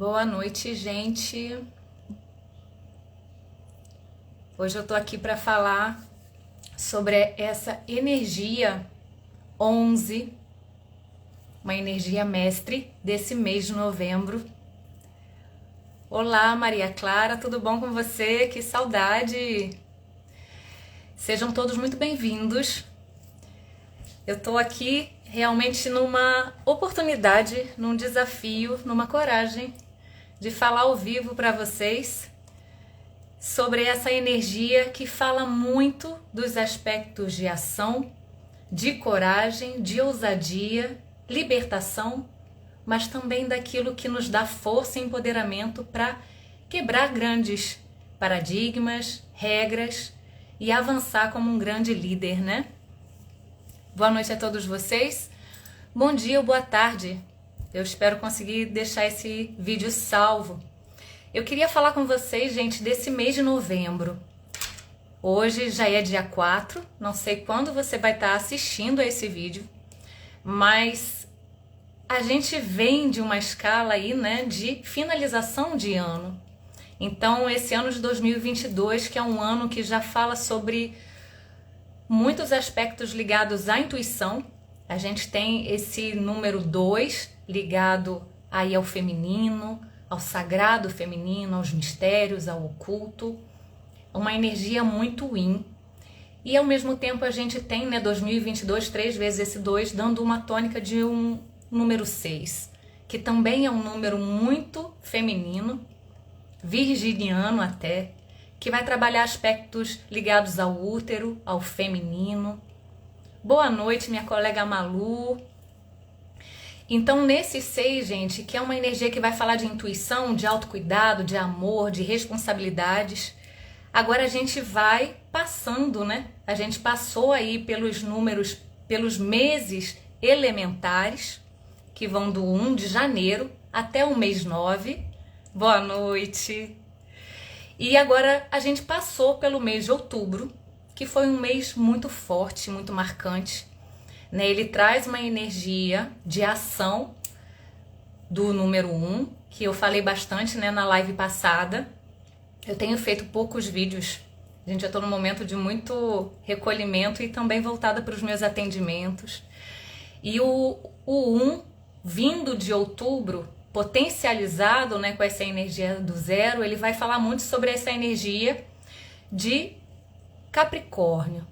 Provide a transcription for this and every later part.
Boa noite, gente. Hoje eu tô aqui para falar sobre essa energia 11, uma energia mestre desse mês de novembro. Olá, Maria Clara, tudo bom com você? Que saudade! Sejam todos muito bem-vindos. Eu tô aqui realmente numa oportunidade, num desafio, numa coragem de falar ao vivo para vocês sobre essa energia que fala muito dos aspectos de ação, de coragem, de ousadia, libertação, mas também daquilo que nos dá força e empoderamento para quebrar grandes paradigmas, regras e avançar como um grande líder, né? Boa noite a todos vocês. Bom dia ou boa tarde. Eu espero conseguir deixar esse vídeo salvo. Eu queria falar com vocês, gente, desse mês de novembro. Hoje já é dia 4, não sei quando você vai estar assistindo a esse vídeo, mas a gente vem de uma escala aí, né, de finalização de ano. Então, esse ano de 2022, que é um ano que já fala sobre muitos aspectos ligados à intuição. A gente tem esse número 2 ligado aí ao feminino, ao sagrado feminino, aos mistérios, ao oculto. Uma energia muito yin. E ao mesmo tempo a gente tem, né, 2022, 3 vezes esse 2, dando uma tônica de um número 6, que também é um número muito feminino, virginiano até, que vai trabalhar aspectos ligados ao útero, ao feminino. Boa noite, minha colega Malu. Então, nesse 6, gente, que é uma energia que vai falar de intuição, de autocuidado, de amor, de responsabilidades, agora a gente vai passando, né? A gente passou aí pelos números, pelos meses elementares, que vão do 1 de janeiro até o mês 9. Boa noite! E agora a gente passou pelo mês de outubro, que foi um mês muito forte, muito marcante, né? Ele traz uma energia de ação do número 1, que eu falei bastante, né, na live passada. Eu tenho feito poucos vídeos, gente, eu estou num momento de muito recolhimento e também voltada para os meus atendimentos. E o 1, vindo de outubro, potencializado, né, com essa energia do 0, ele vai falar muito sobre essa energia de Capricórnio,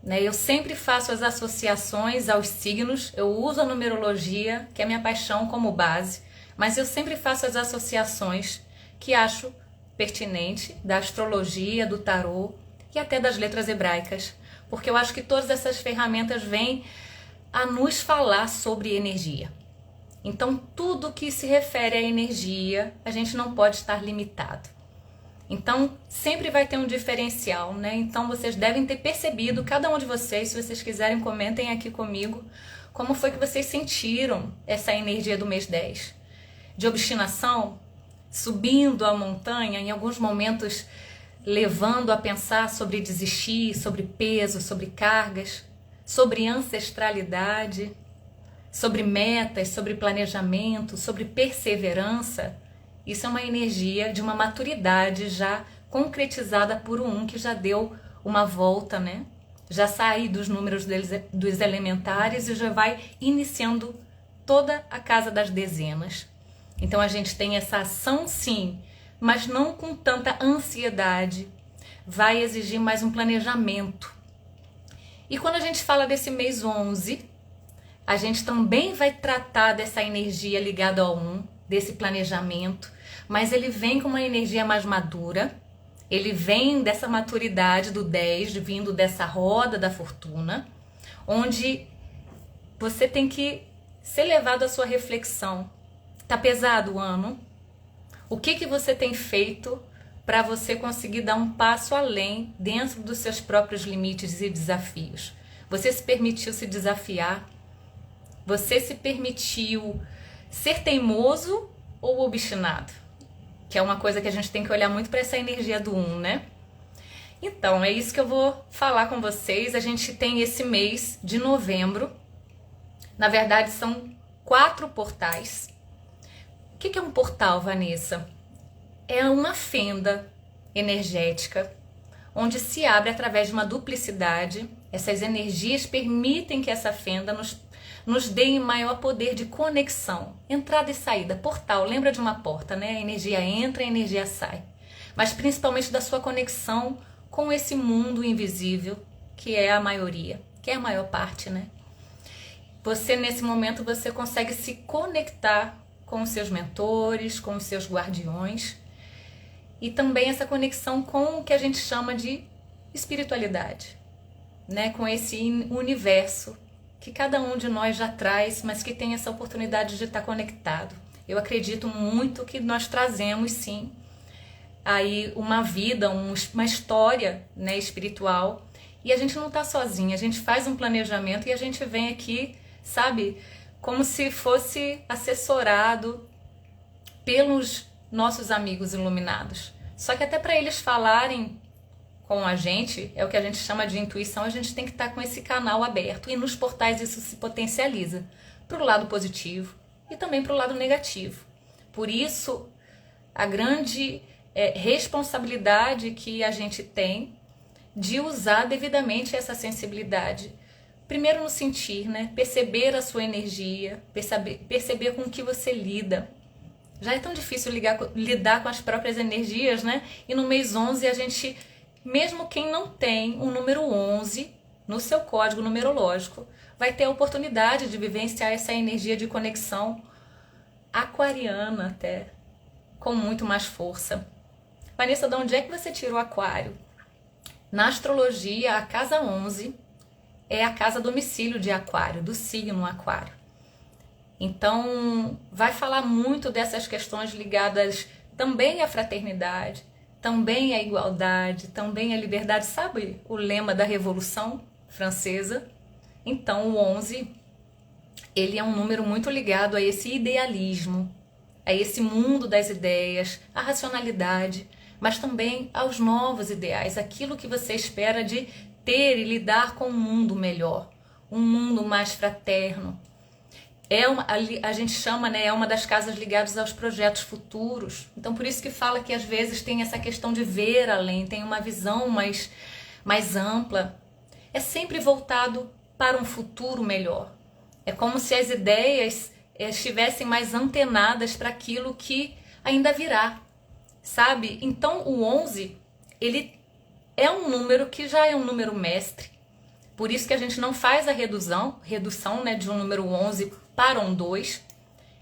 né? Eu sempre faço as associações aos signos, eu uso a numerologia, que é minha paixão, como base, mas eu sempre faço as associações que acho pertinente da astrologia, do tarô e até das letras hebraicas, porque eu acho que todas essas ferramentas vêm a nos falar sobre energia. Então, tudo que se refere à energia, a gente não pode estar limitado. Então, sempre vai ter um diferencial, né? Então, vocês devem ter percebido, cada um de vocês, se vocês quiserem, comentem aqui comigo, como foi que vocês sentiram essa energia do mês 10. De obstinação, subindo a montanha, em alguns momentos levando a pensar sobre desistir, sobre peso, sobre cargas, sobre ancestralidade, sobre metas, sobre planejamento, sobre perseverança. Isso é uma energia de uma maturidade já concretizada por um que já deu uma volta, né? Já sai dos números dos elementares e já vai iniciando toda a casa das dezenas. Então a gente tem essa ação sim, mas não com tanta ansiedade. Vai exigir mais um planejamento. E quando a gente fala desse mês 11, a gente também vai tratar dessa energia ligada ao 1, desse planejamento, mas ele vem com uma energia mais madura, ele vem dessa maturidade do 10, vindo dessa roda da fortuna, onde você tem que ser levado à sua reflexão. Tá pesado o ano? O que você tem feito para você conseguir dar um passo além dentro dos seus próprios limites e desafios? Você se permitiu se desafiar? Você se permitiu ser teimoso ou obstinado? Que é uma coisa que a gente tem que olhar muito para essa energia do 1, né? Então, é isso que eu vou falar com vocês. A gente tem esse mês de novembro. Na verdade, são 4 portais que é um portal, Vanessa? É uma fenda energética onde se abre através de uma duplicidade. Essas energias permitem que essa fenda nos dê maior poder de conexão, entrada e saída. Portal, lembra de uma porta, né? A energia entra, a energia sai. Mas principalmente da sua conexão com esse mundo invisível, que é a maioria, que é a maior parte, né? Você, nesse momento, você consegue se conectar com os seus mentores, com os seus guardiões, e também essa conexão com o que a gente chama de espiritualidade, né? Com esse universo que cada um de nós já traz, mas que tem essa oportunidade de estar conectado. Eu acredito muito que nós trazemos, sim, aí uma vida, uma história, né, espiritual, e a gente não está sozinha, a gente faz um planejamento e a gente vem aqui, sabe, como se fosse assessorado pelos nossos amigos iluminados. Só que até para eles falarem com a gente, é o que a gente chama de intuição, a gente tem que estar com esse canal aberto, e nos portais isso se potencializa para o lado positivo e também para o lado negativo. Por isso, a grande responsabilidade que a gente tem de usar devidamente essa sensibilidade. Primeiro no sentir, né? Perceber a sua energia, perceber com o que você lida. Já é tão difícil lidar com as próprias energias, né? E no mês 11 a gente, mesmo quem não tem o número 11 no seu código numerológico, vai ter a oportunidade de vivenciar essa energia de conexão aquariana até, com muito mais força. Vanessa, de onde é que você tirou o aquário? Na astrologia, a casa 11 é a casa domicílio de aquário, do signo aquário. Então, vai falar muito dessas questões ligadas também à fraternidade, também à igualdade, também à liberdade. Sabe o lema da Revolução Francesa? Então, o 11, ele é um número muito ligado a esse idealismo, a esse mundo das ideias, à racionalidade, mas também aos novos ideais, aquilo que você espera de ter e lidar com um mundo melhor, um mundo mais fraterno. A gente chama, né, é uma das casas ligadas aos projetos futuros. Então, por isso que fala que às vezes tem essa questão de ver além, tem uma visão mais ampla. É sempre voltado para um futuro melhor. É como se as ideias estivessem mais antenadas para aquilo que ainda virá, sabe? Então, o 11, ele é um número que já é um número mestre. Por isso que a gente não faz a redução, né, de um número 11 para um 2,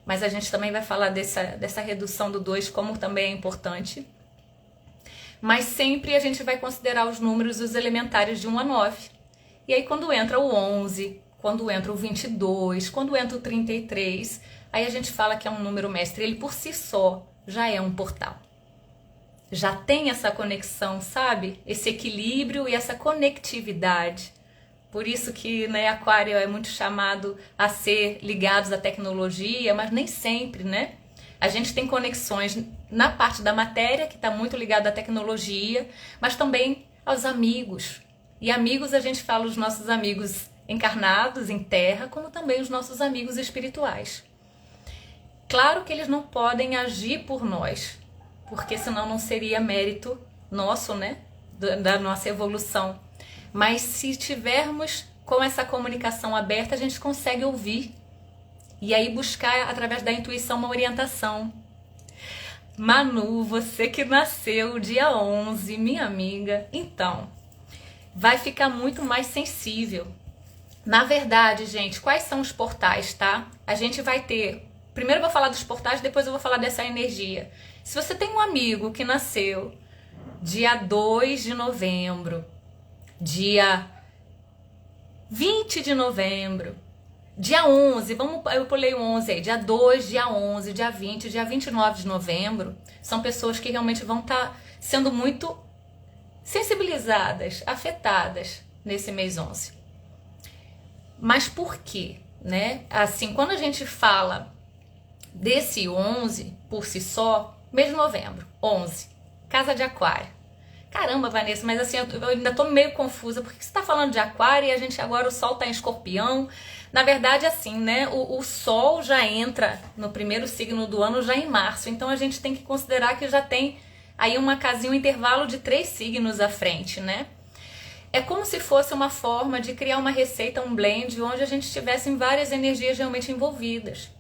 mas a gente também vai falar dessa redução do 2 como também é importante. Mas sempre a gente vai considerar os números, os elementares de 1 a 9. E aí quando entra o 11, quando entra o 22, quando entra o 33, aí a gente fala que é um número mestre. Ele por si só já é um portal. Já tem essa conexão, sabe? Esse equilíbrio e essa conectividade. Por isso que, né, Aquário é muito chamado a ser ligados à tecnologia, mas nem sempre, né? A gente tem conexões na parte da matéria, que está muito ligada à tecnologia, mas também aos amigos. E amigos, a gente fala os nossos amigos encarnados em terra, como também os nossos amigos espirituais. Claro que eles não podem agir por nós, porque senão não seria mérito nosso, né? Da nossa evolução. Mas se tivermos com essa comunicação aberta, a gente consegue ouvir e aí buscar através da intuição uma orientação. Manu, você que nasceu dia 11, minha amiga, então vai ficar muito mais sensível. Na verdade, gente, quais são os portais, tá? A gente vai ter... Primeiro eu vou falar dos portais, depois eu vou falar dessa energia. Se você tem um amigo que nasceu dia 2 de novembro, dia 20 de novembro, dia 11, eu pulei o 11 aí, dia 2, dia 11, dia 20, dia 29 de novembro, são pessoas que realmente vão estar sendo muito sensibilizadas, afetadas nesse mês 11. Mas por quê? Né? Assim, quando a gente fala desse 11 por si só, mês de novembro, 11, casa de aquário. Caramba, Vanessa, mas assim, eu ainda tô meio confusa, porque você tá falando de aquário e a gente agora, o sol tá em escorpião, Na verdade, assim, né? O Sol já entra no primeiro signo do ano já em março. Então a gente tem que considerar que já tem aí uma casinha, um intervalo de 3 signos à frente, né? É como se fosse uma forma de criar uma receita, um blend, onde a gente tivesse várias energias realmente envolvidas.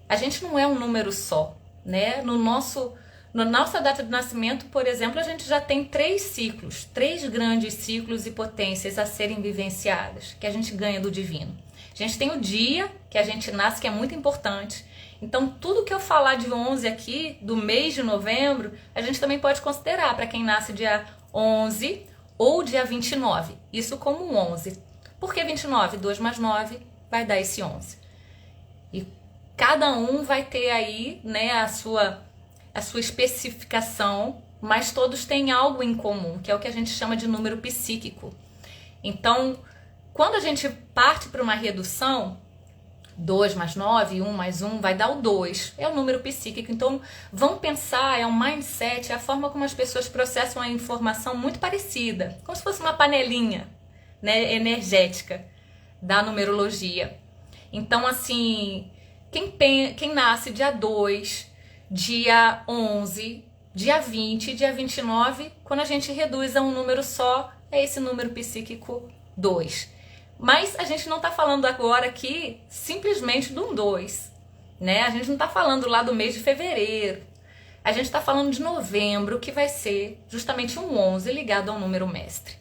A gente não é um número só, né? Na nossa data de nascimento, por exemplo, a gente já tem 3 ciclos, 3 grandes ciclos e potências a serem vivenciadas, que a gente ganha do divino. A gente tem o dia que a gente nasce, que é muito importante. Então, tudo que eu falar de 11 aqui, do mês de novembro, a gente também pode considerar para quem nasce dia 11 ou dia 29. Isso como um 11. Por que 29? 2 mais 9 vai dar esse 11. E cada um vai ter aí, né, a sua especificação, mas todos têm algo em comum, que é o que a gente chama de número psíquico. Então, quando a gente parte para uma redução, 2 mais 9, 1 mais 1 vai dar o 2. É o número psíquico. Então, vamos pensar, é um mindset, é a forma como as pessoas processam a informação muito parecida. Como se fosse uma panelinha, né, energética da numerologia. Então, assim, quem nasce dia 2, dia 11, dia 20, dia 29, quando a gente reduz a um número só, é esse número psíquico 2. Mas a gente não está falando agora aqui simplesmente do 2, né? A gente não está falando lá do mês de fevereiro. A gente está falando de novembro, que vai ser justamente um 11 ligado ao número mestre.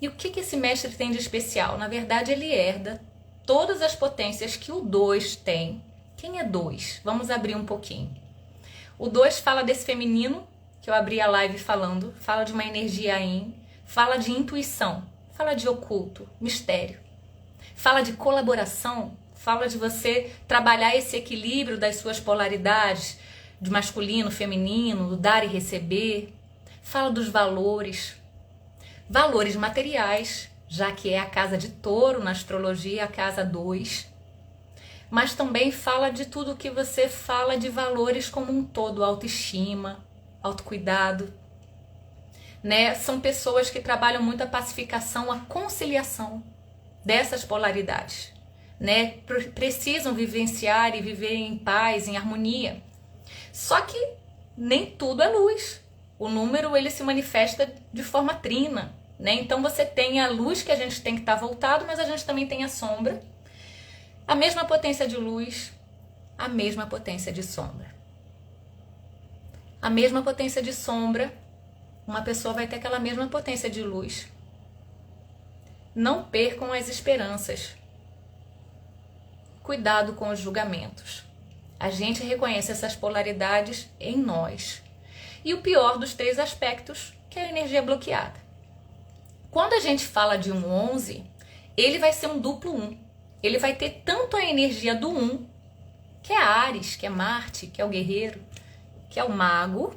E o que esse mestre tem de especial? Na verdade, ele herda todas as potências que o 2 tem. Quem é 2? Vamos abrir um pouquinho. O 2 fala desse feminino, que eu abri a live falando, fala de uma energia yin, fala de intuição. Fala de oculto, mistério. Fala de colaboração, fala de você trabalhar esse equilíbrio das suas polaridades, de masculino, feminino, do dar e receber. Fala dos valores. Valores materiais, já que é a casa de Touro na astrologia, a casa 2. Mas também fala de tudo que você fala de valores como um todo, autoestima, autocuidado. Né? São pessoas que trabalham muito a pacificação, a conciliação dessas polaridades, né? Precisam vivenciar e viver em paz, em harmonia. Só que nem tudo é luz. O número, ele se manifesta de forma trina, né? Então você tem a luz, que a gente tem que estar voltado, mas a gente também tem a sombra. A mesma potência de luz, a mesma potência de sombra. A mesma potência de sombra, uma pessoa vai ter aquela mesma potência de luz. Não percam as esperanças. Cuidado com os julgamentos. A gente reconhece essas polaridades em nós. E o pior dos 3 aspectos, que é a energia bloqueada. Quando a gente fala de um 11, ele vai ser um duplo 1. Ele vai ter tanto a energia do 1, que é Áries, que é Marte, que é o guerreiro, que é o mago.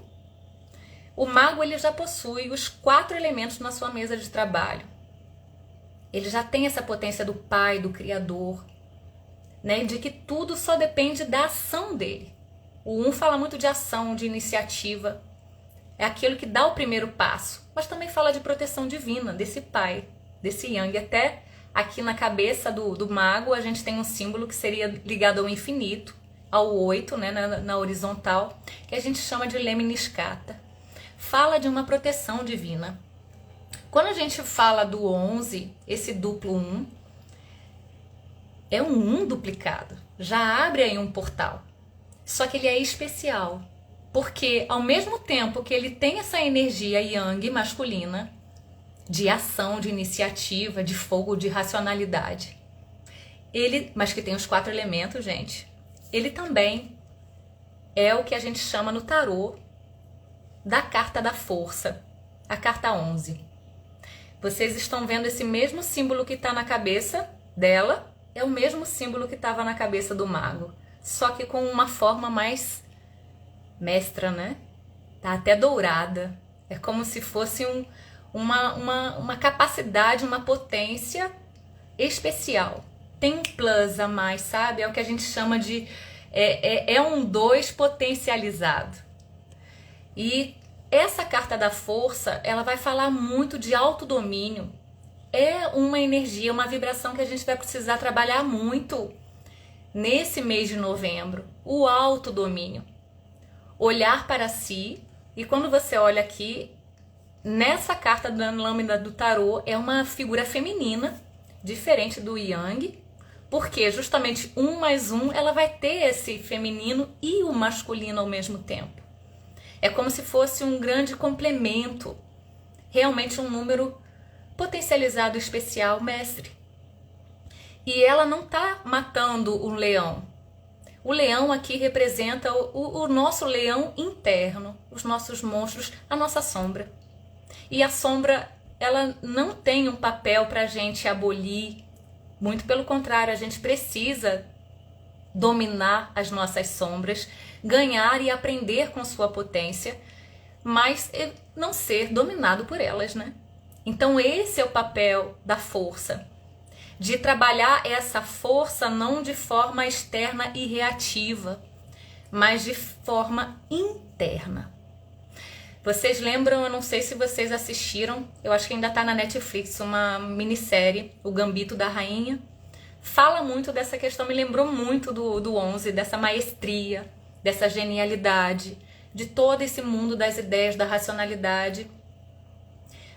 O mago, ele já possui os 4 elementos na sua mesa de trabalho. Ele já tem essa potência do pai, do criador, né? De que tudo só depende da ação dele. O 1 fala muito de ação, de iniciativa. É aquilo que dá o primeiro passo. Mas também fala de proteção divina, desse pai, desse yang. Até aqui na cabeça do mago, a gente tem um símbolo que seria ligado ao infinito, ao 8, né? Na horizontal, que a gente chama de Lemniscata. Fala de uma proteção divina. Quando a gente fala do 11, esse duplo 1, é um 1 duplicado. Já abre aí um portal. Só que ele é especial. Porque ao mesmo tempo que ele tem essa energia yang masculina, de ação, de iniciativa, de fogo, de racionalidade, mas que tem os 4 elementos, gente, ele também é o que a gente chama no tarô da carta da força, a carta 11. Vocês estão vendo esse mesmo símbolo que está na cabeça dela, é o mesmo símbolo que estava na cabeça do mago, só que com uma forma mais mestra, né? Tá até dourada. É como se fosse uma capacidade, uma potência especial. Tem um plus a mais, sabe? É o que a gente chama de... É um 2 potencializado. E essa carta da força, ela vai falar muito de autodomínio, é uma energia, uma vibração que a gente vai precisar trabalhar muito nesse mês de novembro. O autodomínio. Olhar para si, e quando você olha aqui, nessa carta da lâmina do tarô, é uma figura feminina, diferente do Yang, porque justamente 1 mais 1, ela vai ter esse feminino e o masculino ao mesmo tempo. É como se fosse um grande complemento, realmente um número potencializado especial, mestre. E ela não está matando o leão. O leão aqui representa o nosso leão interno, os nossos monstros, a nossa sombra. E a sombra, ela não tem um papel para a gente abolir. Muito pelo contrário, a gente precisa dominar as nossas sombras, ganhar e aprender com sua potência, mas não ser dominado por elas, né? Então esse é o papel da força. De trabalhar essa força não de forma externa e reativa, mas de forma interna. Vocês lembram, eu não sei se vocês assistiram, eu acho que ainda está na Netflix, uma minissérie, O Gambito da Rainha. Fala muito dessa questão, me lembrou muito do 11, dessa maestria, dessa genialidade, de todo esse mundo das ideias, da racionalidade,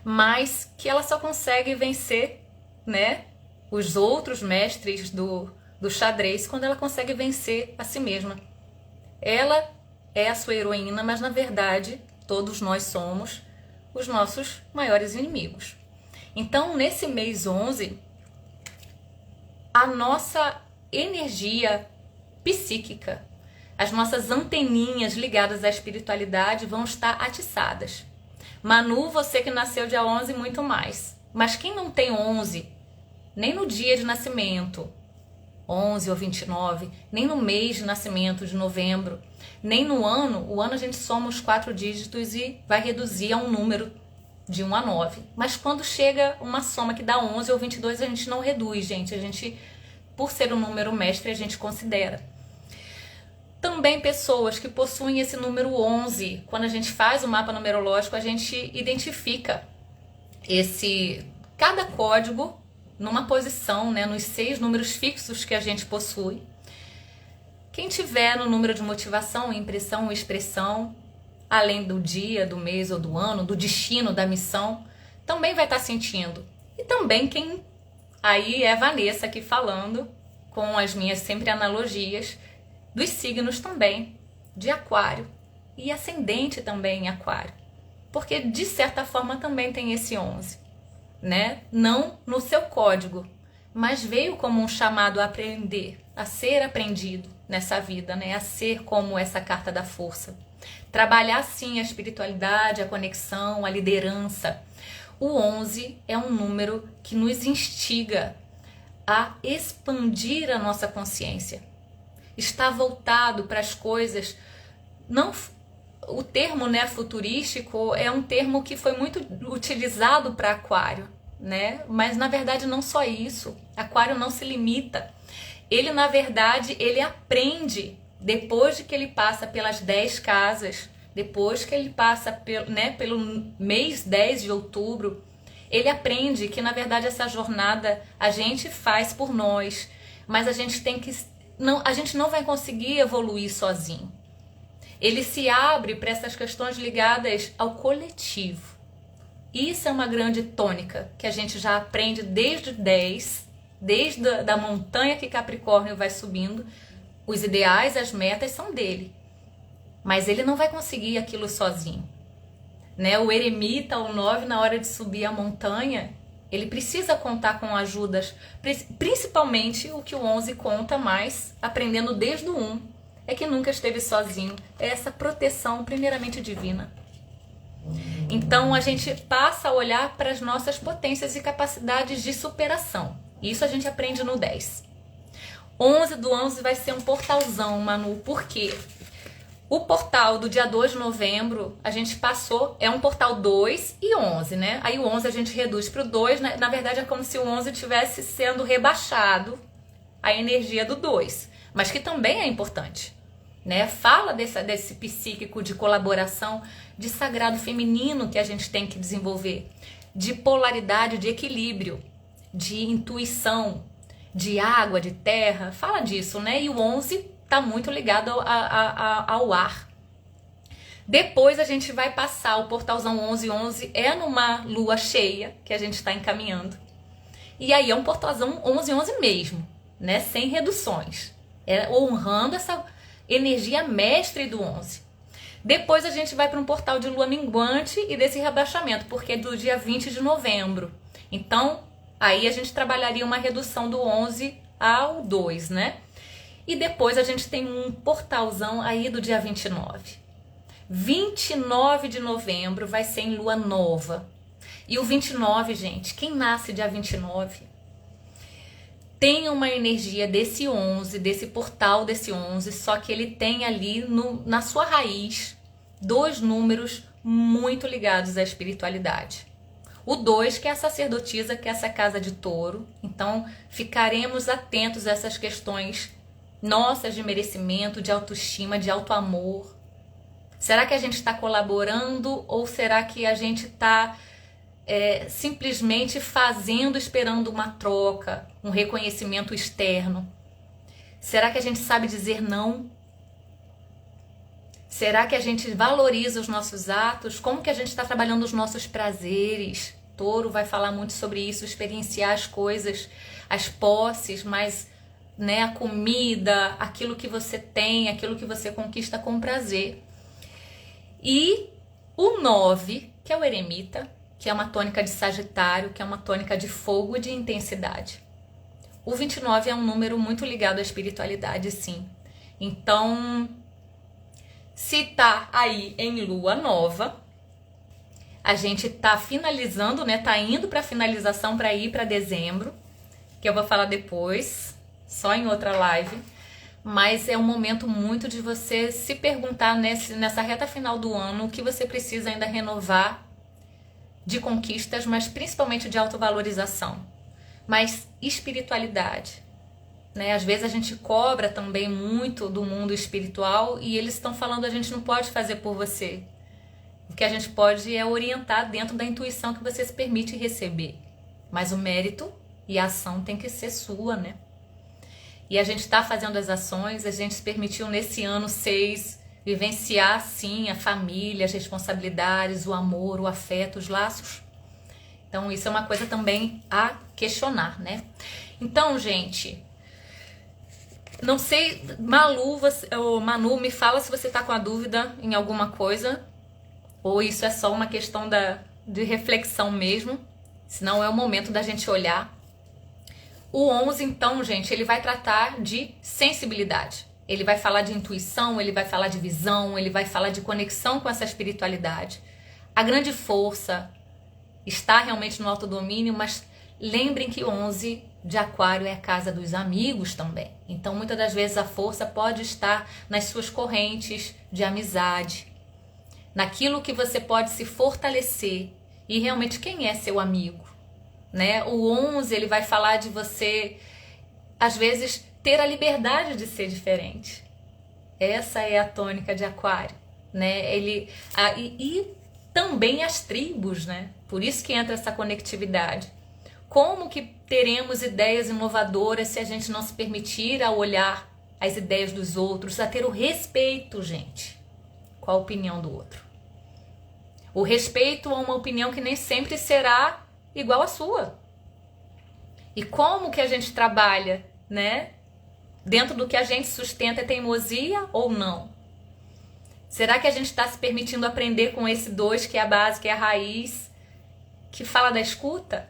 mas que ela só consegue vencer, né, os outros mestres do xadrez quando ela consegue vencer a si mesma. Ela é a sua heroína, mas na verdade todos nós somos os nossos maiores inimigos. Então, nesse mês 11, a nossa energia psíquica, as nossas anteninhas ligadas à espiritualidade vão estar atiçadas. Manu, você que nasceu dia 11, muito mais. Mas quem não tem 11, nem no dia de nascimento, 11 ou 29, nem no mês de nascimento de novembro, nem no ano, o ano a gente soma os 4 dígitos e vai reduzir a um número de 1 a 9. Mas quando chega uma soma que dá 11 ou 22, a gente não reduz, gente. A gente, por ser um número mestre, a gente considera. Também pessoas que possuem esse número 11, quando a gente faz o mapa numerológico, a gente identifica cada código numa posição, né, nos 6 números fixos que a gente possui. Quem tiver no número de motivação, impressão, expressão, além do dia, do mês ou do ano, do destino, da missão, também vai estar sentindo. E também quem... Aí é a Vanessa aqui falando, com as minhas sempre analogias, dos signos também, de Aquário e ascendente também em Aquário. Porque de certa forma também tem esse 11, né? Não no seu código, mas veio como um chamado a aprender, a ser aprendido nessa vida, né? A ser como essa carta da força. Trabalhar sim a espiritualidade, a conexão, a liderança. O 11 é um número que nos instiga a expandir a nossa consciência. Está voltado para as coisas, não, o termo, né, futurístico é um termo que foi muito utilizado para Aquário, né? Mas na verdade não só isso. Aquário não se limita. Ele na verdade ele aprende depois de que ele passa pelas 10 casas, depois que ele passa pelo mês 10 de outubro, ele aprende que na verdade essa jornada a gente faz por nós, mas a gente tem que a gente não vai conseguir evoluir sozinho. Ele se abre para essas questões ligadas ao coletivo. Isso é uma grande tônica que a gente já aprende desde 10, desde a montanha que Capricórnio vai subindo. Os ideais, as metas são dele. Mas ele não vai conseguir aquilo sozinho. Né? O eremita, o 9, na hora de subir a montanha, ele precisa contar com ajudas, principalmente o que o 11 conta mais, aprendendo desde o 1, é que nunca esteve sozinho. É essa proteção primeiramente divina. Então a gente passa a olhar para as nossas potências e capacidades de superação. Isso a gente aprende no 10. 11 do 11 vai ser um portalzão, Manu. Por quê? O portal do dia 2 de novembro, a gente passou, é um portal 2 e 11, né? Aí o 11 a gente reduz para o 2, né? Na verdade é como se o 11 estivesse sendo rebaixado a energia do 2, mas que também é importante, né? Fala desse psíquico de colaboração, de sagrado feminino que a gente tem que desenvolver. de polaridade, de equilíbrio, de intuição, de água, de terra, fala disso, né? E o 11 está muito ligado ao ar. Depois a gente vai passar o portalzão 1111, é numa lua cheia que a gente está encaminhando. E aí é um portalzão 1111 mesmo, né? Sem reduções. Honrando essa energia mestre do 11. Depois a gente vai para um portal de lua minguante e desse rebaixamento, porque é do dia 20 de novembro. Então, aí a gente trabalharia uma redução do 11 ao 2, né? E depois a gente tem um portalzão aí do dia 29. 29 de novembro vai ser em lua nova. E o 29, gente, quem nasce dia 29 tem uma energia desse 11, desse portal desse 11, só que ele tem ali na sua raiz 2 números muito ligados à espiritualidade. O 2, que é a sacerdotisa, que é essa casa de touro. Então, ficaremos atentos a essas questões nossas de merecimento, de autoestima, de autoamor. Será que a gente está colaborando ou será que a gente está simplesmente fazendo, esperando uma troca, um reconhecimento externo? Será que a gente sabe dizer não? Será que a gente valoriza os nossos atos? Como que a gente está trabalhando os nossos prazeres? Touro vai falar muito sobre isso, experienciar as coisas, as posses, mas né, a comida, aquilo que você tem, aquilo que você conquista com prazer. E o 9, que é o eremita, que é uma tônica de Sagitário, que é uma tônica de fogo e de intensidade. O 29 é um número muito ligado à espiritualidade, sim. Então, se tá aí em lua nova, a gente tá finalizando, né? Tá indo para finalização para ir para dezembro, que eu vou falar depois, só em outra live. Mas é um momento muito de você se perguntar nessa reta final do ano o que você precisa ainda renovar de conquistas, mas principalmente de autovalorização. Mas espiritualidade, né? Às vezes a gente cobra também muito do mundo espiritual e eles estão falando a gente não pode fazer por você. O que a gente pode é orientar dentro da intuição que você se permite receber. Mas o mérito e a ação tem que ser sua, né? E a gente está fazendo as ações, a gente se permitiu nesse ano 6 vivenciar, sim, a família, as responsabilidades, o amor, o afeto, os laços. Então, isso é uma coisa também a questionar, né? Então, gente, não sei, Manu, me fala se você está com a dúvida em alguma coisa, ou isso é só uma questão de reflexão mesmo, senão é o momento da gente olhar. O 11, então, gente, ele vai tratar de sensibilidade. Ele vai falar de intuição, ele vai falar de visão, ele vai falar de conexão com essa espiritualidade. A grande força está realmente no autodomínio, mas lembrem que o 11 de Aquário é a casa dos amigos também. Então, muitas das vezes a força pode estar nas suas correntes de amizade, naquilo que você pode se fortalecer. E realmente, quem é seu amigo? Né? O 11, ele vai falar de você, às vezes, ter a liberdade de ser diferente. Essa é a tônica de Aquário, né? E também as tribos, né? Por isso que entra essa conectividade. Como que teremos ideias inovadoras se a gente não se permitir a olhar as ideias dos outros, a ter o respeito, gente, com a opinião do outro? O respeito a uma opinião que nem sempre será igual à sua. E como que a gente trabalha, né? Dentro do que a gente sustenta é teimosia ou não? Será que a gente está se permitindo aprender com esse 2, que é a base, que é a raiz, que fala da escuta?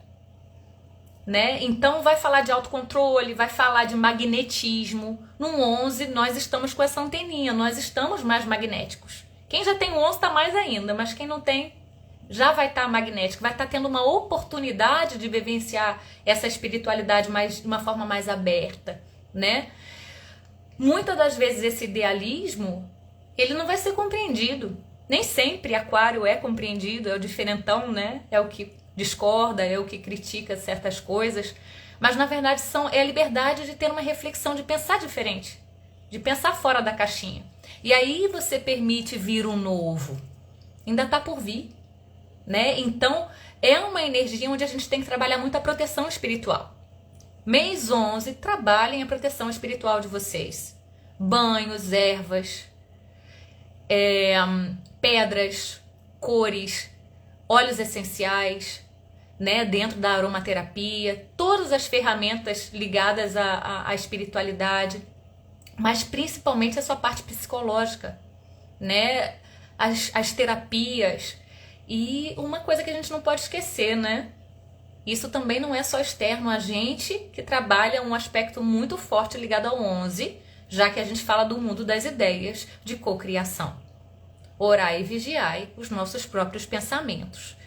Né? Então vai falar de autocontrole, vai falar de magnetismo. No 11 nós estamos com essa anteninha, nós estamos mais magnéticos. Quem já tem o 11 está mais ainda, mas quem não tem já vai estar magnético, vai estar tendo uma oportunidade de vivenciar essa espiritualidade de uma forma mais aberta, né? Muitas das vezes esse idealismo, ele não vai ser compreendido. Nem sempre Aquário é compreendido, é o diferentão, né? É o que discorda, é o que critica certas coisas. Mas na verdade é a liberdade de ter uma reflexão, de pensar diferente, de pensar fora da caixinha. E aí você permite vir um novo. Ainda está por vir. Né? Então, é uma energia onde a gente tem que trabalhar muito a proteção espiritual. Mês 11, trabalhem a proteção espiritual de vocês. Banhos, ervas, pedras, cores, óleos essenciais, né, dentro da aromaterapia, todas as ferramentas ligadas à espiritualidade, mas principalmente a sua parte psicológica, né, as terapias. E uma coisa que a gente não pode esquecer, né? Isso também não é só externo, a gente que trabalha um aspecto muito forte ligado ao 11, já que a gente fala do mundo das ideias de cocriação. Orai e vigiai os nossos próprios pensamentos.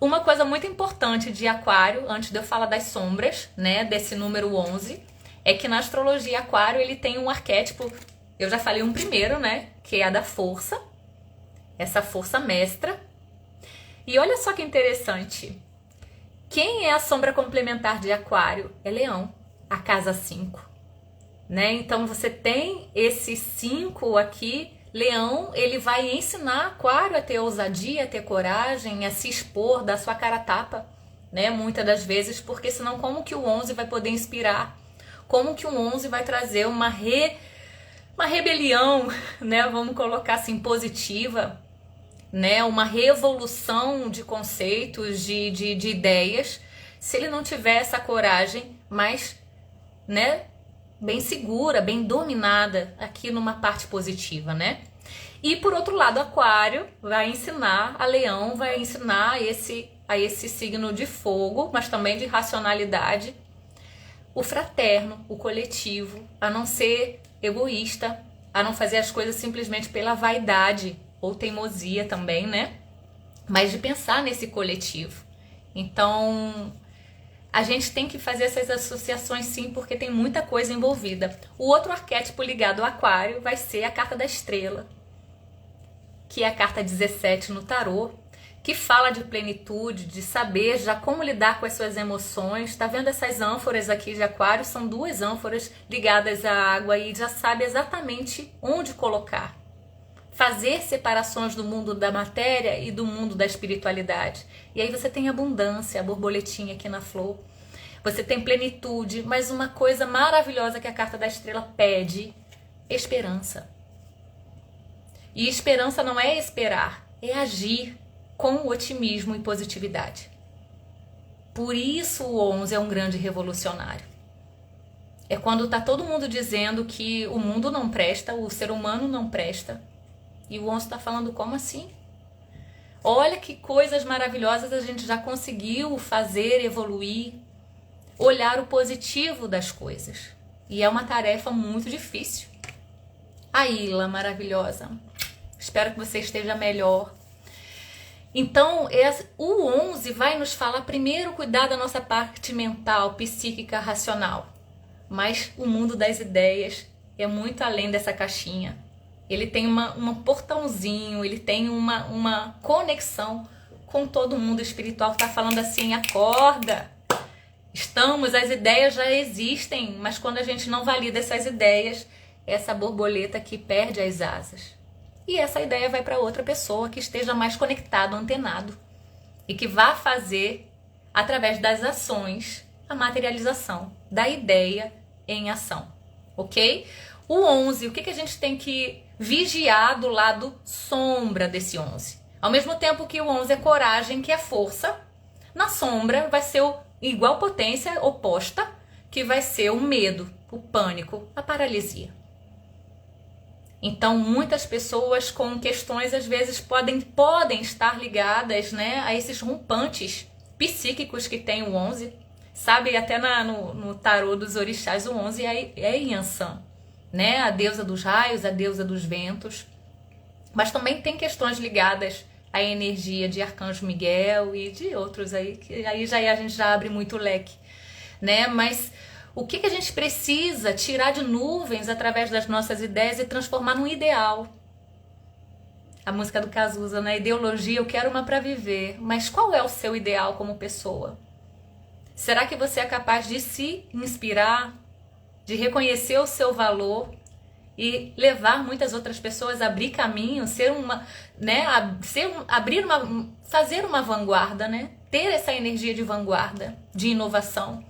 Uma coisa muito importante de Aquário, antes de eu falar das sombras, né, desse número 11, é que na astrologia Aquário ele tem um arquétipo, eu já falei um primeiro, né, que é a da força, essa força mestra. E olha só que interessante, quem é a sombra complementar de Aquário? É Leão, a casa 5. Né? Então você tem esse 5 aqui, Leão, ele vai ensinar Aquário a ter ousadia, a ter coragem, a se expor, dar sua cara a tapa, né? Muitas das vezes, porque senão como que o 11 vai poder inspirar? Como que o 11 vai trazer uma rebelião, né? Vamos colocar assim, positiva, né? Uma revolução de conceitos, de ideias, se ele não tiver essa coragem, mas, né, bem segura, bem dominada aqui numa parte positiva, né? E por outro lado, Aquário vai ensinar a Leão, vai ensinar a esse signo de fogo, mas também de racionalidade, o fraterno, o coletivo, a não ser egoísta, a não fazer as coisas simplesmente pela vaidade ou teimosia também, né? Mas de pensar nesse coletivo. Então, a gente tem que fazer essas associações sim, porque tem muita coisa envolvida. O outro arquétipo ligado ao Aquário vai ser a carta da estrela, que é a carta 17 no tarô, que fala de plenitude, de saber já como lidar com as suas emoções. Tá vendo essas ânforas aqui de Aquário? São duas ânforas ligadas à água e já sabe exatamente onde colocar. Fazer separações do mundo da matéria e do mundo da espiritualidade. E aí você tem abundância, a borboletinha aqui na flor. Você tem plenitude, mas uma coisa maravilhosa que a carta da estrela pede, esperança. E esperança não é esperar, é agir com otimismo e positividade. Por isso o 11 é um grande revolucionário. É quando tá todo mundo dizendo que o mundo não presta, o ser humano não presta. E o 11 está falando, como assim? Olha que coisas maravilhosas a gente já conseguiu fazer, evoluir, olhar o positivo das coisas. E é uma tarefa muito difícil. A Ilha maravilhosa. Espero que você esteja melhor. Então, o 11 vai nos falar primeiro cuidar da nossa parte mental, psíquica, racional. Mas o mundo das ideias é muito além dessa caixinha. Ele tem um portãozinho, ele tem uma conexão com todo mundo espiritual. Está falando assim, acorda. As ideias já existem, mas quando a gente não valida essas ideias, essa borboleta aqui perde as asas. E essa ideia vai para outra pessoa que esteja mais conectado, antenado. E que vá fazer, através das ações, a materialização da ideia em ação. Ok? O 11, o que a gente tem que vigiar do lado sombra desse 11? Ao mesmo tempo que o 11 é coragem, que é força, na sombra vai ser igual potência oposta, que vai ser o medo, o pânico, a paralisia. Então, muitas pessoas com questões, às vezes, podem estar ligadas, né, a esses rompantes psíquicos que tem o 11. Sabe, até no tarô dos orixás, o 11 é Yansan, né? A deusa dos raios, a deusa dos ventos. Mas também tem questões ligadas à energia de Arcanjo Miguel e de outros aí, que aí a gente já abre muito leque, né? Mas o que a gente precisa tirar de nuvens através das nossas ideias e transformar num ideal? A música do Cazuza, né? Ideologia, eu quero uma para viver. Mas qual é o seu ideal como pessoa? Será que você é capaz de se inspirar, de reconhecer o seu valor e levar muitas outras pessoas a abrir caminho, fazer uma vanguarda, né? ter essa energia de vanguarda, de inovação,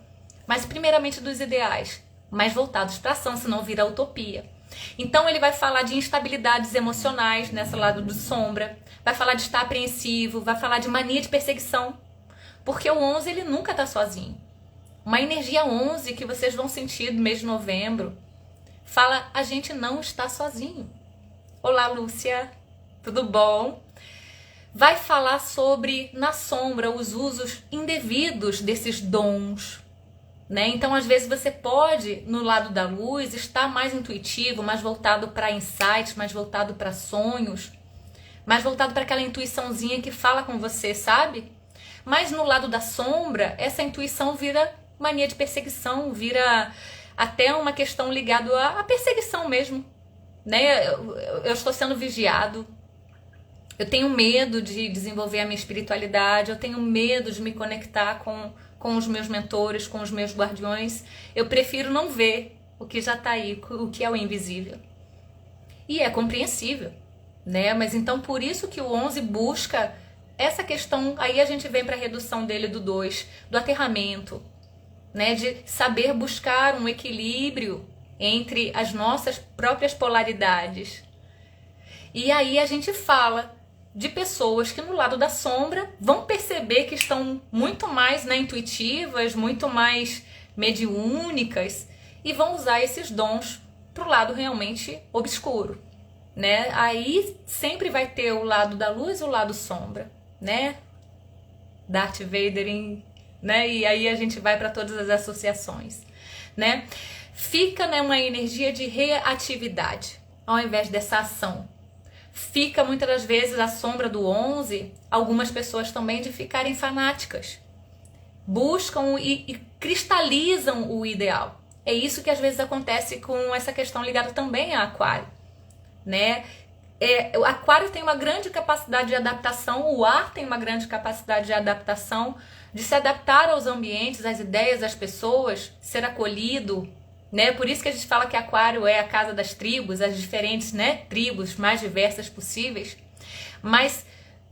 mas primeiramente dos ideais, mais voltados para a ação, senão vira utopia. Então ele vai falar de instabilidades emocionais nessa lado do sombra, vai falar de estar apreensivo, vai falar de mania de perseguição, porque o 11 ele nunca está sozinho. Uma energia 11 que vocês vão sentir no mês de novembro, fala, a gente não está sozinho. Olá, Lúcia, tudo bom? Vai falar sobre, na sombra, os usos indevidos desses dons, né? Então, às vezes, você pode, no lado da luz, estar mais intuitivo, mais voltado para insights, mais voltado para sonhos, mais voltado para aquela intuiçãozinha que fala com você, sabe? Mas no lado da sombra, essa intuição vira mania de perseguição, vira até uma questão ligada à perseguição mesmo, né? Eu estou sendo vigiado, eu tenho medo de desenvolver a minha espiritualidade, eu tenho medo de me conectar com os meus mentores, com os meus guardiões. Eu prefiro não ver o que já está aí, o que é o invisível. E é compreensível, né? Mas então por isso que o 11 busca essa questão, aí a gente vem para a redução dele do 2, do aterramento, né? De saber buscar um equilíbrio entre as nossas próprias polaridades. E aí a gente fala de pessoas que no lado da sombra vão perceber que estão muito mais, né, intuitivas, muito mais mediúnicas e vão usar esses dons para o lado realmente obscuro, né? Aí sempre vai ter o lado da luz e o lado sombra, né? Darth Vader, né? E aí a gente vai para todas as associações, né? Fica, né, uma energia de reatividade ao invés dessa ação. Fica muitas das vezes a sombra do 11, algumas pessoas também, de ficarem fanáticas. Buscam e cristalizam o ideal. É isso que às vezes acontece com essa questão ligada também a Aquário, né? O Aquário tem uma grande capacidade de adaptação, o ar tem uma grande capacidade de adaptação, de se adaptar aos ambientes, às ideias, às pessoas, ser acolhido, né? Por isso que a gente fala que Aquário é a casa das tribos, as diferentes, né, tribos mais diversas possíveis, mas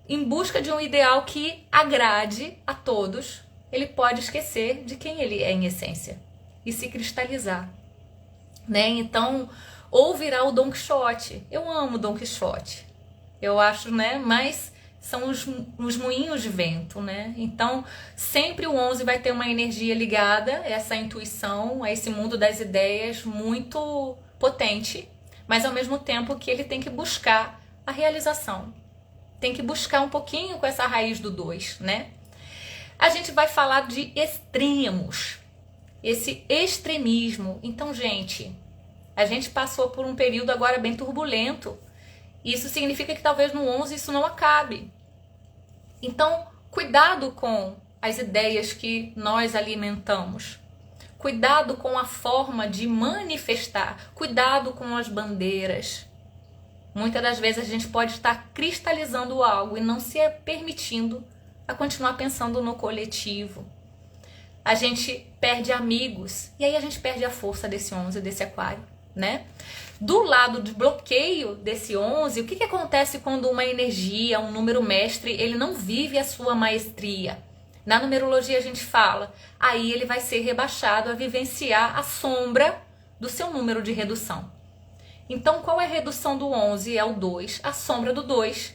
em busca de um ideal que agrade a todos, ele pode esquecer de quem ele é em essência e se cristalizar, né? Então, ou virar o Dom Quixote. Eu amo Dom Quixote, eu acho, né? Mas são os moinhos de vento, né? Então, sempre o 11 vai ter uma energia ligada a essa intuição, a esse mundo das ideias muito potente, mas ao mesmo tempo que ele tem que buscar a realização. Tem que buscar um pouquinho com essa raiz do 2, né? A gente vai falar de extremos, esse extremismo. Então, gente, a gente passou por um período agora bem turbulento. Isso significa que talvez no 11 isso não acabe. Então, cuidado com as ideias que nós alimentamos. Cuidado com a forma de manifestar. Cuidado com as bandeiras. Muitas das vezes a gente pode estar cristalizando algo e não se permitindo a continuar pensando no coletivo. A gente perde amigos e aí a gente perde a força desse 11, desse Aquário, né? Do lado de bloqueio desse 11, o que acontece quando uma energia, um número mestre, ele não vive a sua maestria? Na numerologia a gente fala, aí ele vai ser rebaixado a vivenciar a sombra do seu número de redução. Então, qual é a redução do 11? É o 2. A sombra do 2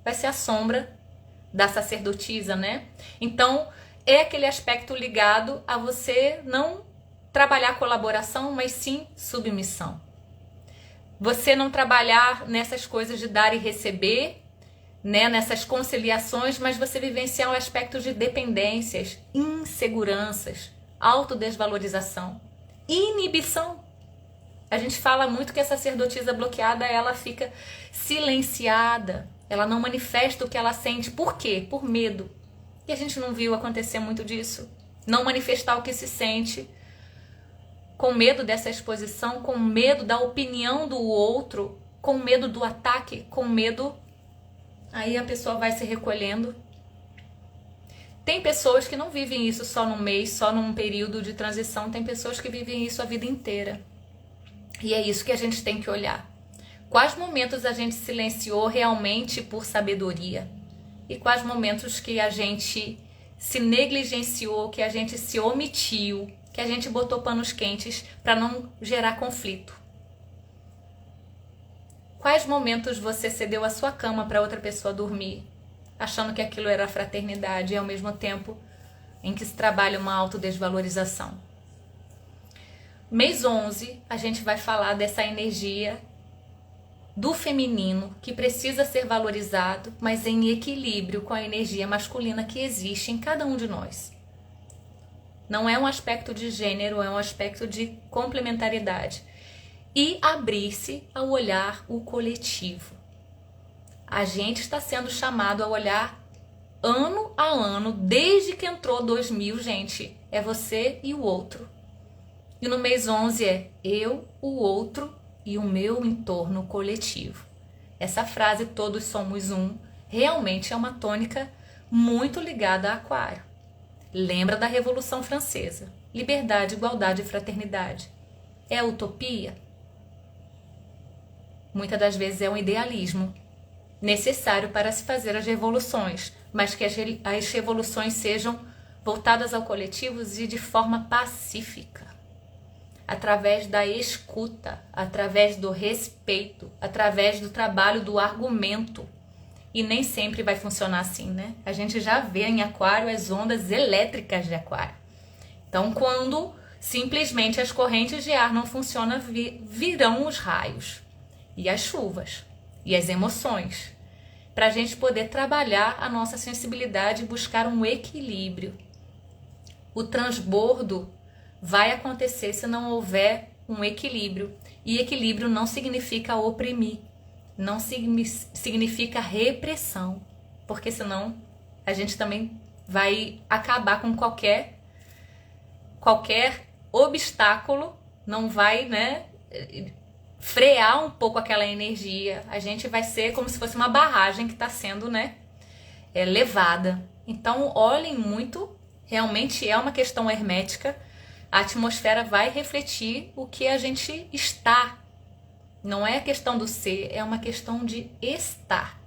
vai ser a sombra da sacerdotisa, né? Então, é aquele aspecto ligado a você não trabalhar colaboração, mas sim submissão. Você não trabalhar nessas coisas de dar e receber, né? Nessas conciliações, mas você vivenciar um aspecto de dependências, inseguranças, autodesvalorização, inibição. A gente fala muito que a sacerdotisa bloqueada, ela fica silenciada, ela não manifesta o que ela sente. Por quê? Por medo. E a gente não viu acontecer muito disso. Não manifestar o que se sente, com medo dessa exposição, com medo da opinião do outro, com medo do ataque, com medo. Aí a pessoa vai se recolhendo. Tem pessoas que não vivem isso só num mês, só num período de transição. Tem pessoas que vivem isso a vida inteira. E é isso que a gente tem que olhar. Quais momentos a gente silenciou realmente por sabedoria? E quais momentos que a gente se negligenciou, que a gente se omitiu, que a gente botou panos quentes para não gerar conflito? Quais momentos você cedeu a sua cama para outra pessoa dormir, achando que aquilo era fraternidade e ao mesmo tempo em que se trabalha uma autodesvalorização? Mês 11, a gente vai falar dessa energia do feminino que precisa ser valorizado, mas em equilíbrio com a energia masculina que existe em cada um de nós. Não é um aspecto de gênero, é um aspecto de complementaridade. E abrir-se ao olhar o coletivo. A gente está sendo chamado a olhar ano a ano, desde que entrou 2000, gente. É você e o outro. E no mês 11 é eu, o outro e o meu entorno coletivo. Essa frase, todos somos um, realmente é uma tônica muito ligada a Aquário. Lembra da Revolução Francesa. Liberdade, igualdade e fraternidade. É utopia? Muitas das vezes é um idealismo necessário para se fazer as revoluções, mas que as revoluções sejam voltadas ao coletivo e de forma pacífica, através da escuta, através do respeito, através do trabalho do argumento. E nem sempre vai funcionar assim, né? A gente já vê em Aquário as ondas elétricas de Aquário. Então, quando simplesmente as correntes de ar não funcionam, virão os raios e as chuvas e as emoções, para a gente poder trabalhar a nossa sensibilidade e buscar um equilíbrio. O transbordo vai acontecer se não houver um equilíbrio. E equilíbrio não significa oprimir, não significa repressão, porque senão a gente também vai acabar com qualquer obstáculo, não vai, né, frear um pouco aquela energia. A gente vai ser como se fosse uma barragem que está sendo, né, levada. Então olhem muito, realmente é uma questão hermética. A atmosfera vai refletir o que a gente está. Não é questão do ser, é uma questão de estar.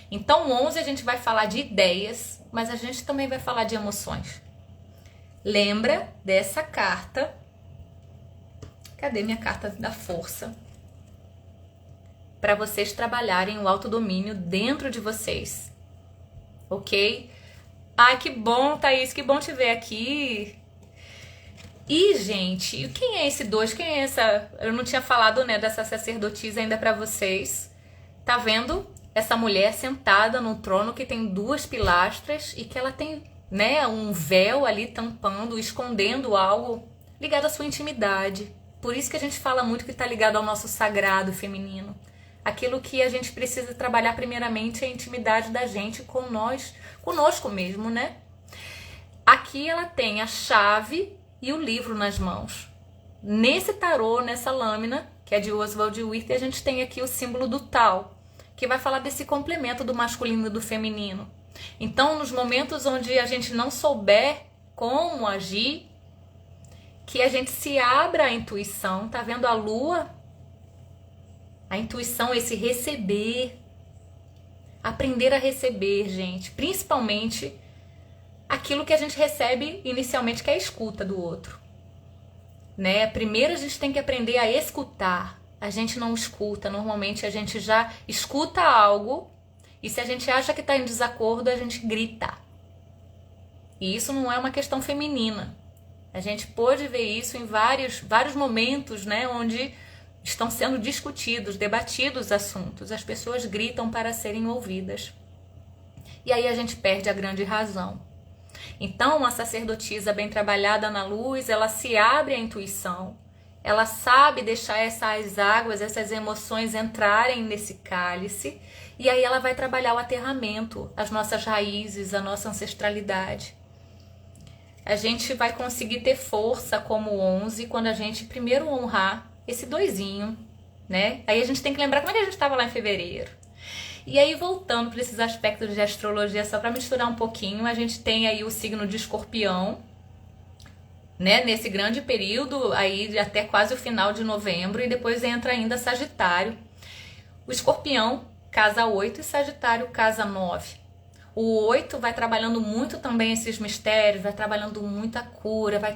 Então, 11 a gente vai falar de ideias, mas a gente também vai falar de emoções. Lembra dessa carta? Cadê minha carta da força? Para vocês trabalharem o autodomínio dentro de vocês. Ok? Ai, que bom, Thaís, que bom te ver aqui. E, gente, quem é esse 2? Quem é essa? Eu não tinha falado, né, dessa sacerdotisa ainda pra vocês. Tá vendo essa mulher sentada no trono que tem 2 pilastras e que ela tem, né, um véu ali tampando, escondendo algo ligado à sua intimidade. Por isso que a gente fala muito que tá ligado ao nosso sagrado feminino. Aquilo que a gente precisa trabalhar primeiramente é a intimidade da gente com nós, conosco mesmo, né? Aqui ela tem a chave e o livro nas mãos. Nesse tarô, nessa lâmina, que é de Oswald Wirth, a gente tem aqui o símbolo do Tao, que vai falar desse complemento do masculino e do feminino. Então, nos momentos onde a gente não souber como agir, que a gente se abra à intuição. Tá vendo a lua? A intuição, esse receber. Aprender a receber, gente. Principalmente aquilo que a gente recebe inicialmente, que é a escuta do outro, né? Primeiro a gente tem que aprender a escutar. A gente não escuta, normalmente a gente já escuta algo e se a gente acha que está em desacordo, a gente grita. E isso não é uma questão feminina. A gente pode ver isso em vários momentos, né, onde estão sendo discutidos, debatidos assuntos. As pessoas gritam para serem ouvidas. E aí a gente perde a grande razão. Então, uma sacerdotisa bem trabalhada na luz, ela se abre à intuição, ela sabe deixar essas águas, essas emoções entrarem nesse cálice, e aí ela vai trabalhar o aterramento, as nossas raízes, a nossa ancestralidade. A gente vai conseguir ter força como 11 quando a gente primeiro honrar esse 2zinho, né? Aí a gente tem que lembrar como é que a gente estava lá em fevereiro. E aí, voltando para esses aspectos de astrologia, só para misturar um pouquinho, a gente tem aí o signo de Escorpião, né? Nesse grande período, aí até quase o final de novembro, e depois entra ainda Sagitário. O Escorpião, casa 8, e Sagitário, casa 9. O 8 vai trabalhando muito também esses mistérios, vai trabalhando muita cura, vai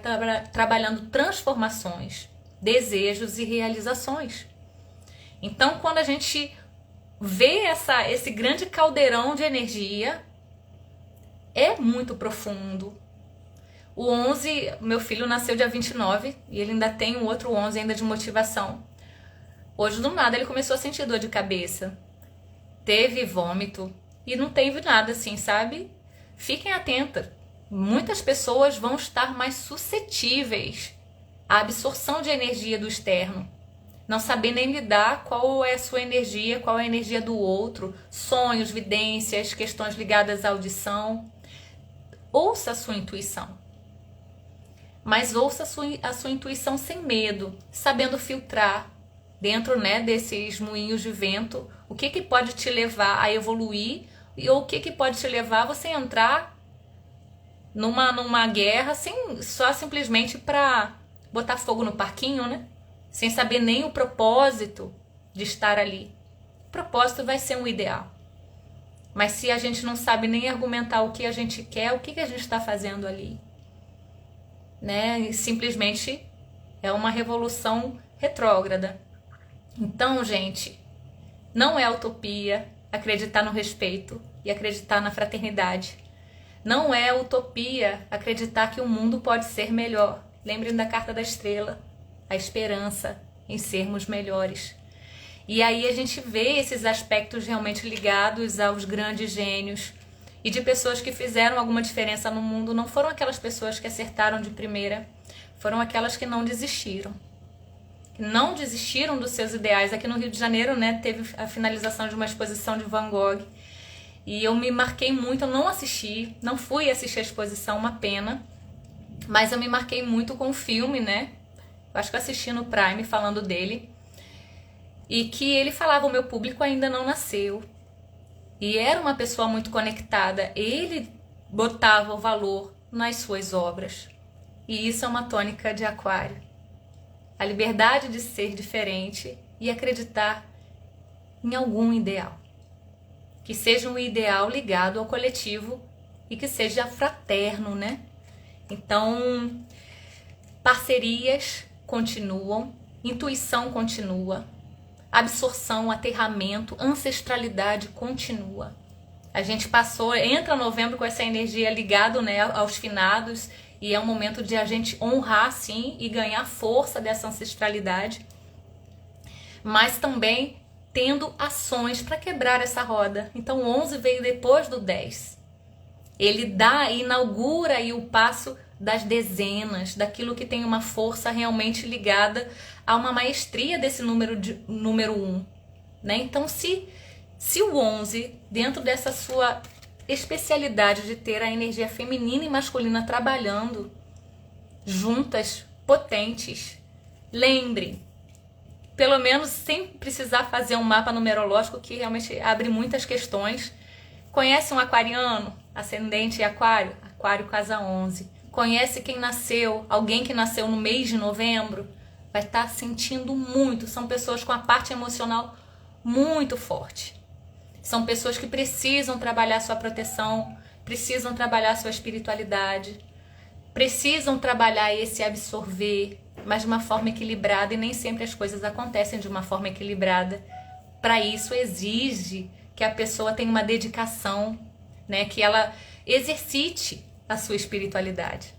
trabalhando transformações, desejos e realizações. Então, quando a gente vê esse grande caldeirão de energia, é muito profundo. O 11, meu filho nasceu dia 29 e ele ainda tem um outro 11 ainda de motivação. Hoje, do nada, ele começou a sentir dor de cabeça, teve vômito e não teve nada assim, sabe? Fiquem atentas. Muitas pessoas vão estar mais suscetíveis à absorção de energia do externo. Não saber nem lidar qual é a sua energia, qual é a energia do outro, sonhos, vidências, questões ligadas à audição. Ouça a sua intuição. Mas ouça a sua intuição sem medo, sabendo filtrar dentro, né, desses moinhos de vento, o que pode te levar a evoluir ou o que pode te levar a você entrar numa guerra só simplesmente para botar fogo no parquinho, né? Sem saber nem o propósito de estar ali. O propósito vai ser um ideal. Mas se a gente não sabe nem argumentar o que a gente quer, o que a gente está fazendo ali? Né? E simplesmente é uma revolução retrógrada. Então, gente, não é utopia acreditar no respeito e acreditar na fraternidade. Não é utopia acreditar que o mundo pode ser melhor. Lembrem da carta da estrela, a esperança em sermos melhores. E aí a gente vê esses aspectos realmente ligados aos grandes gênios e de pessoas que fizeram alguma diferença no mundo. Não foram aquelas pessoas que acertaram de primeira, foram aquelas que não desistiram. Que não desistiram dos seus ideais. Aqui no Rio de Janeiro, né, teve a finalização de uma exposição de Van Gogh. E eu me marquei muito, eu não assisti, não fui assistir a exposição, uma pena. Mas eu me marquei muito com o filme, né? Eu acho que eu assisti no Prime falando dele. E que ele falava, o meu público ainda não nasceu. E era uma pessoa muito conectada. Ele botava o valor nas suas obras. E isso é uma tônica de Aquário. A liberdade de ser diferente e acreditar em algum ideal. Que seja um ideal ligado ao coletivo e que seja fraterno, né? Então, parcerias continuam, intuição continua, absorção, aterramento, ancestralidade continua. A gente entra novembro com essa energia ligada, né, aos finados, e é um momento de a gente honrar, sim, e ganhar força dessa ancestralidade, mas também tendo ações para quebrar essa roda. Então o 11 veio depois do 10. Ele inaugura aí o passo das dezenas, daquilo que tem uma força realmente ligada a uma maestria desse número 1. Né? Então se o 11, dentro dessa sua especialidade de ter a energia feminina e masculina trabalhando juntas, potentes, lembre, pelo menos sem precisar fazer um mapa numerológico que realmente abre muitas questões. Conhece um aquariano, ascendente em aquário? Aquário casa 11. Conhece alguém que nasceu no mês de novembro? Vai estar sentindo muito. São pessoas com a parte emocional muito forte. São pessoas que precisam trabalhar sua proteção, precisam trabalhar sua espiritualidade, precisam trabalhar esse absorver, mas de uma forma equilibrada, e nem sempre as coisas acontecem de uma forma equilibrada. Para isso exige que a pessoa tenha uma dedicação, né, que ela exercite a sua espiritualidade,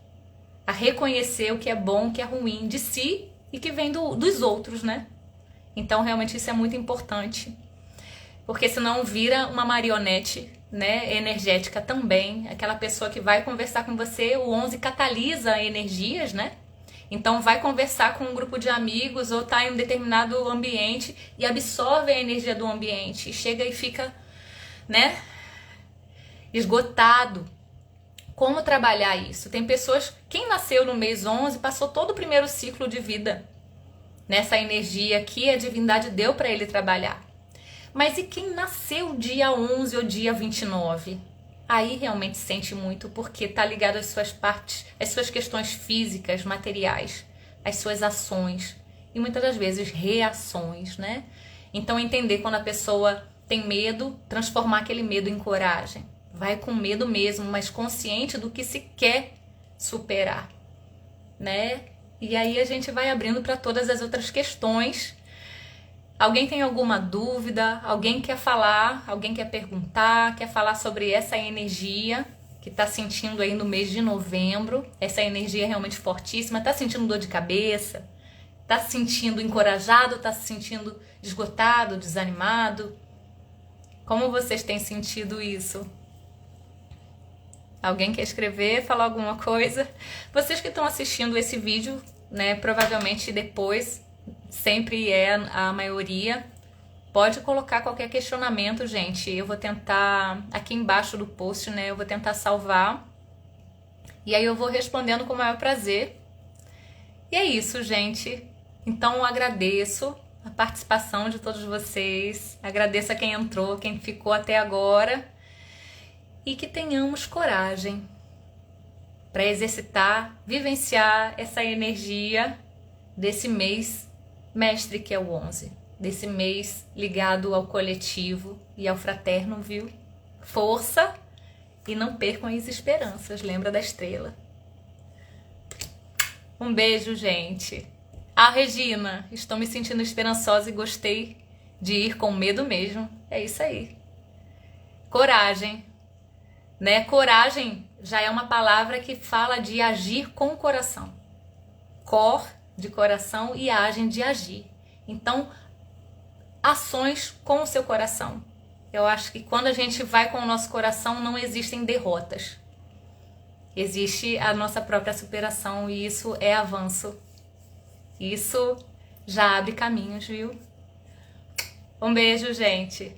a reconhecer o que é bom, o que é ruim de si e que vem dos outros, né? Então realmente isso é muito importante, porque senão vira uma marionete, né, energética também. Aquela pessoa que vai conversar com você, o 11 catalisa energias, né? Então vai conversar com um grupo de amigos ou tá em um determinado ambiente e absorve a energia do ambiente e chega e fica, né, esgotado. Como trabalhar isso? Tem pessoas, quem nasceu no mês 11 passou todo o primeiro ciclo de vida nessa energia que a divindade deu para ele trabalhar. Mas e quem nasceu dia 11 ou dia 29? Aí realmente sente muito, porque tá ligado às suas partes, às suas questões físicas, materiais, às suas ações e muitas das vezes reações, né? Então entender quando a pessoa tem medo, transformar aquele medo em coragem. vai com medo mesmo, mas consciente do que se quer superar, né? E aí a gente vai abrindo para todas as outras questões. Alguém tem alguma dúvida? Alguém quer falar? Alguém quer perguntar? Quer falar sobre essa energia que tá sentindo aí no mês de novembro? Essa energia é realmente fortíssima. Tá sentindo dor de cabeça? Tá se sentindo encorajado? Tá se sentindo esgotado, desanimado? Como vocês têm sentido isso? Alguém quer escrever, falar alguma coisa? Vocês que estão assistindo esse vídeo, né, provavelmente depois, sempre é a maioria, pode colocar qualquer questionamento, gente. Eu vou tentar, aqui embaixo do post, né, eu vou tentar salvar. E aí eu vou respondendo com o maior prazer. E é isso, gente. Então eu agradeço a participação de todos vocês. Agradeço a quem entrou, quem ficou até agora. E que tenhamos coragem para exercitar, vivenciar essa energia desse mês mestre que é o 11, desse mês ligado ao coletivo e ao fraterno, viu? Força e não percam as esperanças, lembra da estrela. Um beijo, gente. Ah, Regina, estou me sentindo esperançosa e gostei de ir com medo mesmo. É isso aí. Coragem. Né? Coragem já é uma palavra que fala de agir com o coração. Cor, de coração, e agem de agir. Então, ações com o seu coração. Eu acho que quando a gente vai com o nosso coração, não existem derrotas. Existe a nossa própria superação e isso é avanço. Isso já abre caminhos, viu? Um beijo, gente.